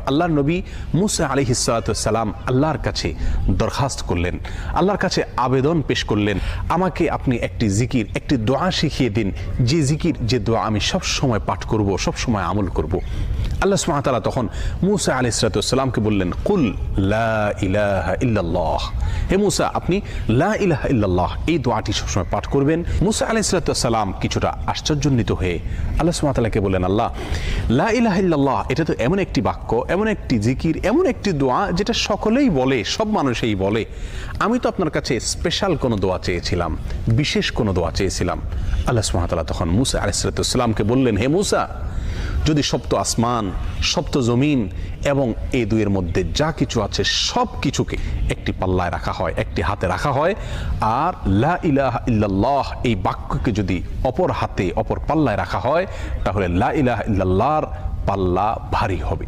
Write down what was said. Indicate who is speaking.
Speaker 1: আল্লাহর নবী মুসা আলাইহিস সালাম আল্লাহর কাছে দরখাস্ত করলেন, আল্লাহর কাছে আবেদন পেশ করলেন, আমাকে আপনি একটি জিকির, একটি দোয়া শিখিয়ে দিন, যে জিকির, যে দোয়া আমি সব সময় পাঠ করব, সব সময় আমল করব। আল্লাহ সুবহানাহু ওয়া তাআলা তখন মুসা আলাইহিস সালামকে বললেন, কুল লা ইলাহা ইল্লাল্লাহ, হে মুসা আপনি লা ইলাহা ইল্লাল্লাহ এই দোয়াটি সবসময় পাঠ করবেন। মুসা আলাইহিস সালাম কিছুটা আশ্চর্যান্বিত হয়ে আল্লাহ সুবহানাহু ওয়া তাআলাকে বললেন, আল্লাহ, লা ইলাহা ইল্লাল্লাহ এটা তো এমন একটি বাক্য, এমন একটি জিকির, এমন একটি দোয়া যেটা সকলেই বলে, সব মানুষই বলে। আমি তো আপনার কাছে স্পেশাল কোনো দোয়া চেয়েছিলাম, বিশেষ কোনো দোয়া চেয়েছিলাম। আল্লাহ সুবহানাহু ওয়া তাআলা তখন মুসা আলাইহিস সালামকে বললেন, হে মুসা, যদি সপ্ত আসমান, সপ্ত জমিন এবং এই দুইয়ের মধ্যে যা কিছু আছে সব কিছুকে একটি পাল্লায় রাখা হয়, একটি হাতে রাখা হয়, আর লা ইলাহা ইল্লাল্লাহ এই বাক্যকে যদি অপর হাতে, অপর পাল্লায় রাখা হয়, তাহলে লা ইলাহা ইল্লাল্লাহর পাল্লা ভারী হবে।